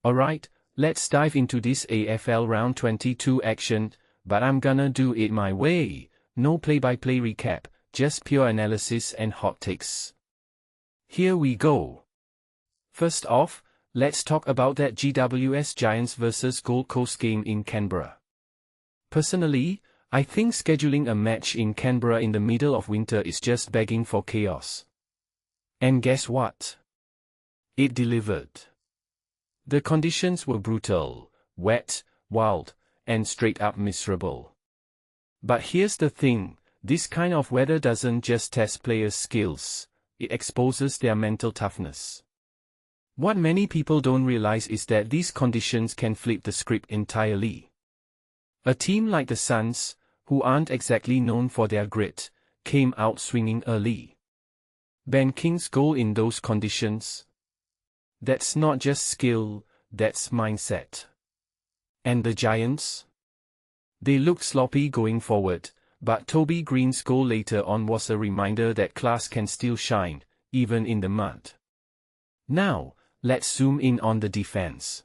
Alright, let's dive into this AFL Round 22 action, but I'm gonna do it my way. No play-by-play recap, just pure analysis and hot takes. Here we go. First off, let's talk about that GWS Giants vs Gold Coast game in Canberra. Personally, I think scheduling a match in Canberra in the middle of winter is just begging for chaos. And guess what? It delivered. The conditions were brutal, wet, wild, and straight up miserable. But here's the thing, this kind of weather doesn't just test players' skills, it exposes their mental toughness. What many people don't realize is that these conditions can flip the script entirely. A team like the Suns, who aren't exactly known for their grit, came out swinging early. Ben King's goal in those conditions? That's not just skill, that's mindset. And the Giants? They looked sloppy going forward, but Toby Greene's goal later on was a reminder that class can still shine, even in the mud. Now, let's zoom in on the defense.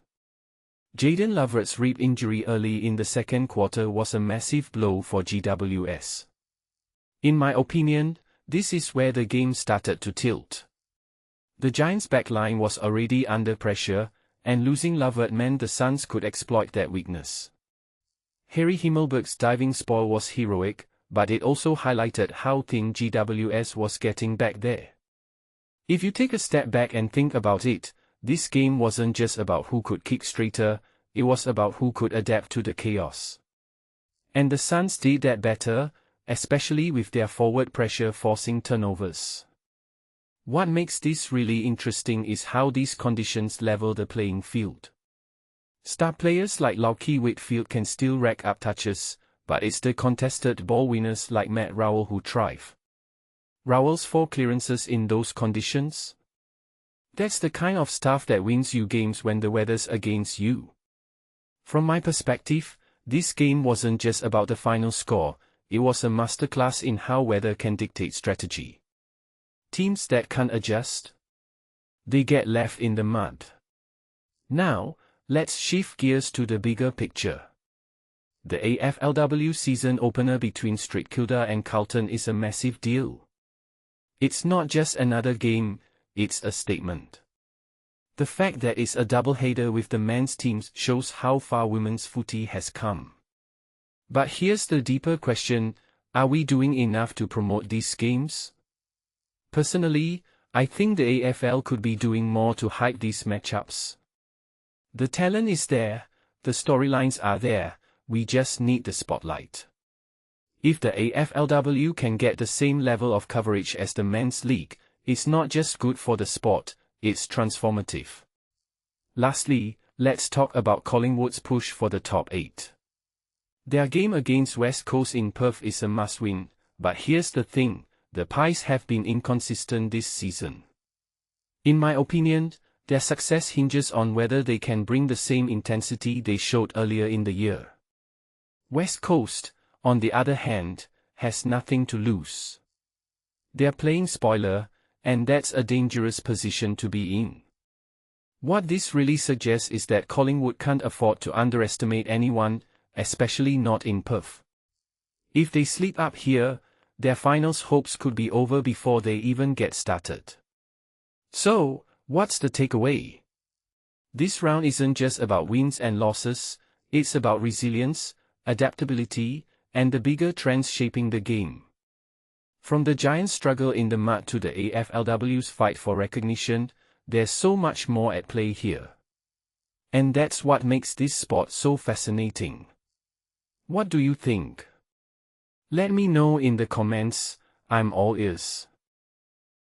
Jayden Loverett's rib injury early in the second quarter was a massive blow for GWS. In my opinion, this is where the game started to tilt. The Giants' backline was already under pressure, and losing Loverett meant the Suns could exploit that weakness. Harry Himmelberg's diving spell was heroic, but it also highlighted how thin GWS was getting back there. If you take a step back and think about it, this game wasn't just about who could kick straighter, it was about who could adapt to the chaos. And the Suns did that better, especially with their forward pressure forcing turnovers. What makes this really interesting is how these conditions level the playing field. Star players like Lachie Whitfield can still rack up touches, but it's the contested ball winners like Matt Rowell who thrive. Rowell's 4 clearances in those conditions? That's the kind of stuff that wins you games when the weather's against you. From my perspective, this game wasn't just about the final score, it was a masterclass in how weather can dictate strategy. Teams that can't adjust? They get left in the mud. Now, let's shift gears to the bigger picture. The AFLW season opener between Strathclyde and Carlton is a massive deal. It's not just another game, it's a statement. The fact that it's a doubleheader with the men's teams shows how far women's footy has come. But here's the deeper question, are we doing enough to promote these games? Personally, I think the AFL could be doing more to hype these matchups. The talent is there, the storylines are there, we just need the spotlight. If the AFLW can get the same level of coverage as the men's league, it's not just good for the sport, it's transformative. Lastly, let's talk about Collingwood's push for the top 8. Their game against West Coast in Perth is a must-win, but here's the thing, the Pies have been inconsistent this season. In my opinion, their success hinges on whether they can bring the same intensity they showed earlier in the year. West Coast, on the other hand, has nothing to lose. They're playing spoiler, and that's a dangerous position to be in. What this really suggests is that Collingwood can't afford to underestimate anyone, especially not in Perth. If they slip up here, their finals hopes could be over before they even get started. So, what's the takeaway? This round isn't just about wins and losses, it's about resilience, adaptability, and the bigger trends shaping the game. From the Giants' struggle in the mud to the AFLW's fight for recognition, there's so much more at play here. And that's what makes this sport so fascinating. What do you think? Let me know in the comments, I'm all ears.